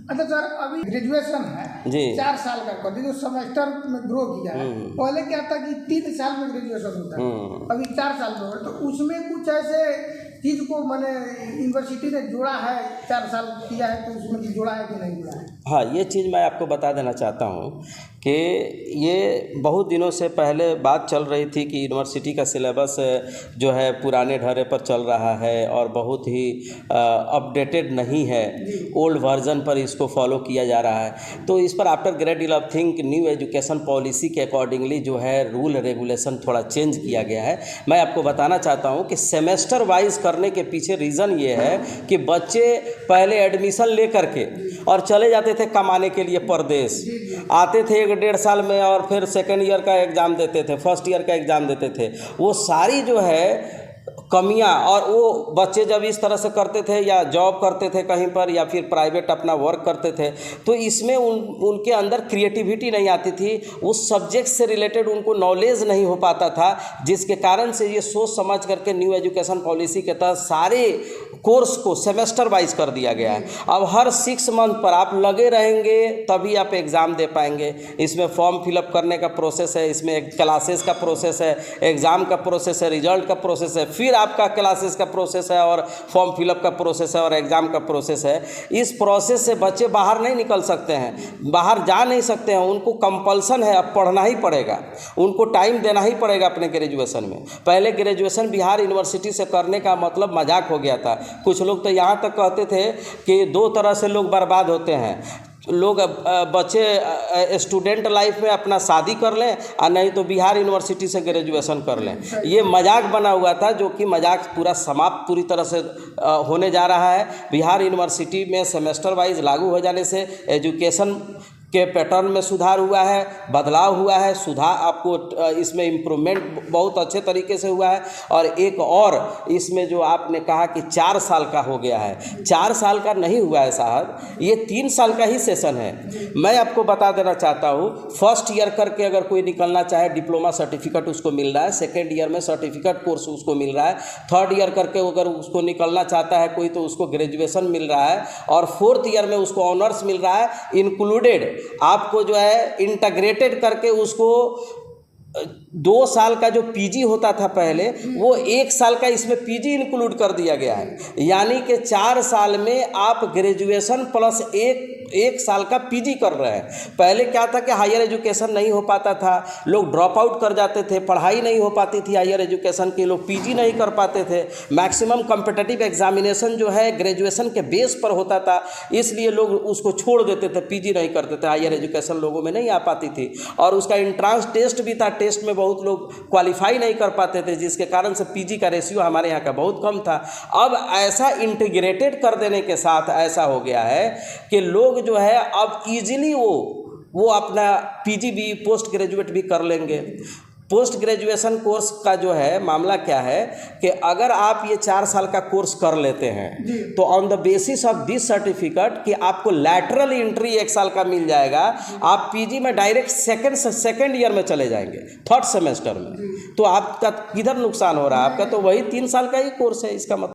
अच्छा सर, अभी ग्रेजुएशन है जी 4 साल का कर दीजिए, सेमेस्टर में ग्रो किया है। पहले क्या था कि 3 साल में ग्रेजुएशन होता है, अभी 4 साल में हो, तो उसमें कुछ ऐसे चीज़ को मैंने यूनिवर्सिटी ने जोड़ा है, 4 साल किया है तो उसमें भी जोड़ा है कि नहीं जोड़ा है? हाँ, ये चीज़ मैं आपको बता देना चाहता हूँ कि ये बहुत दिनों से पहले बात चल रही थी कि यूनिवर्सिटी का सिलेबस जो है पुराने ढर्रे पर चल रहा है और बहुत ही अपडेटेड नहीं है, ओल्ड वर्जन पर इसको फॉलो किया जा रहा है। तो इस पर after grade 11 think new education policy के अकॉर्डिंगली जो है रूल रेगुलेशन थोड़ा चेंज किया गया है। मैं आपको बताना चाहता हूँ कि सेमेस्टर वाइज करने के पीछे रीज़न ये है कि बच्चे पहले एडमिशन ले करके और चले जाते थे कमाने के लिए परदेश, आते थे 1-1.5 साल में और फिर सेकेंड ईयर का एग्ज़ाम देते थे, फर्स्ट ईयर का एग्ज़ाम देते थे। वो सारी जो है कमियां, और वो बच्चे जब इस तरह से करते थे या जॉब करते थे कहीं पर या फिर प्राइवेट अपना वर्क करते थे, तो इसमें उनके अंदर क्रिएटिविटी नहीं आती थी, उस सब्जेक्ट से रिलेटेड उनको नॉलेज नहीं हो पाता था, जिसके कारण से ये सोच समझ करके न्यू एजुकेशन पॉलिसी के तहत सारे कोर्स को सेमेस्टर वाइज कर दिया गया है। अब हर 6 मंथ पर आप लगे रहेंगे तभी आप एग्ज़ाम दे पाएंगे। इसमें फॉर्म फिलअप करने का प्रोसेस है, इसमें क्लासेस का प्रोसेस है, एग्ज़ाम का प्रोसेस है, रिजल्ट का प्रोसेस है, फिर आपका क्लासेस का प्रोसेस है और फॉर्म फिलअप का प्रोसेस है और एग्ज़ाम का प्रोसेस है। इस प्रोसेस से बच्चे बाहर नहीं निकल सकते हैं, बाहर जा नहीं सकते हैं, उनको कंपल्सन है, अब पढ़ना ही पड़ेगा, उनको टाइम देना ही पड़ेगा अपने ग्रेजुएशन में। पहले ग्रेजुएशन बिहार यूनिवर्सिटी से करने का मतलब मजाक हो गया था। कुछ लोग तो यहाँ तक कहते थे कि 2 तरह से लोग बर्बाद होते हैं, लोग बच्चे स्टूडेंट लाइफ में अपना शादी कर लें और नहीं तो बिहार यूनिवर्सिटी से ग्रेजुएशन कर लें। ये मजाक बना हुआ था, जो कि मजाक पूरा समाप्त पूरी तरह से होने जा रहा है। बिहार यूनिवर्सिटी में सेमेस्टर वाइज लागू हो जाने से एजुकेशन के पैटर्न में सुधार हुआ है, बदलाव हुआ है, सुधार आपको इसमें इम्प्रूवमेंट बहुत अच्छे तरीके से हुआ है। और एक और इसमें जो आपने कहा कि 4 साल का हो गया है, 4 साल का नहीं हुआ है साहब, ये 3 साल का ही सेशन है। मैं आपको बता देना चाहता हूँ, फर्स्ट ईयर करके अगर कोई निकलना चाहे डिप्लोमा सर्टिफिकेट उसको मिल रहा है, सेकेंड ईयर में सर्टिफिकेट कोर्स उसको मिल रहा है, थर्ड ईयर करके अगर उसको निकलना चाहता है कोई तो उसको ग्रेजुएशन मिल रहा है, और फोर्थ ईयर में उसको ऑनर्स मिल रहा है। इंक्लूडेड आपको जो है इंटीग्रेटेड करके उसको 2 साल का जो पीजी होता था पहले, वो 1 साल का इसमें पीजी इंक्लूड कर दिया गया है। यानी कि 4 साल में आप ग्रेजुएशन प्लस एक साल का पीजी कर रहे हैं। पहले क्या था कि हायर एजुकेशन नहीं हो पाता था, लोग ड्रॉप आउट कर जाते थे, पढ़ाई नहीं हो पाती थी हायर एजुकेशन की, लोग पीजी नहीं कर पाते थे। मैक्सिमम कॉम्पिटिटिव एग्जामिनेशन जो है ग्रेजुएशन के बेस पर होता था, इसलिए लोग उसको छोड़ देते थे, पीजी नहीं करते थे, हायर एजुकेशन लोगों में नहीं आ पाती थी। और उसका एंट्रांस टेस्ट भी था, टेस्ट में बहुत लोग क्वालिफाई नहीं कर पाते थे, जिसके कारण से पीजी का रेशियो हमारे यहाँ का बहुत कम था। अब ऐसा इंटीग्रेटेड कर देने के साथ ऐसा हो गया है कि लोग जो है अब इजीली वो अपना पीजी भी पोस्ट ग्रेजुएट भी कर लेंगे। पोस्ट ग्रेजुएशन कोर्स का जो है मामला क्या है कि अगर आप ये 4 साल का कोर्स कर लेते हैं तो on the basis of this certificate कि आपको लैटरल एंट्री 1 साल का मिल जाएगा, आप पीजी में डायरेक्ट सेकेंड ईयर में चले जाएंगे, थर्ड सेमेस्टर में। तो आपका किधर नुकसान हो रहा है? आपका तो वही 3 साल का ही कोर्स है, इसका मतलब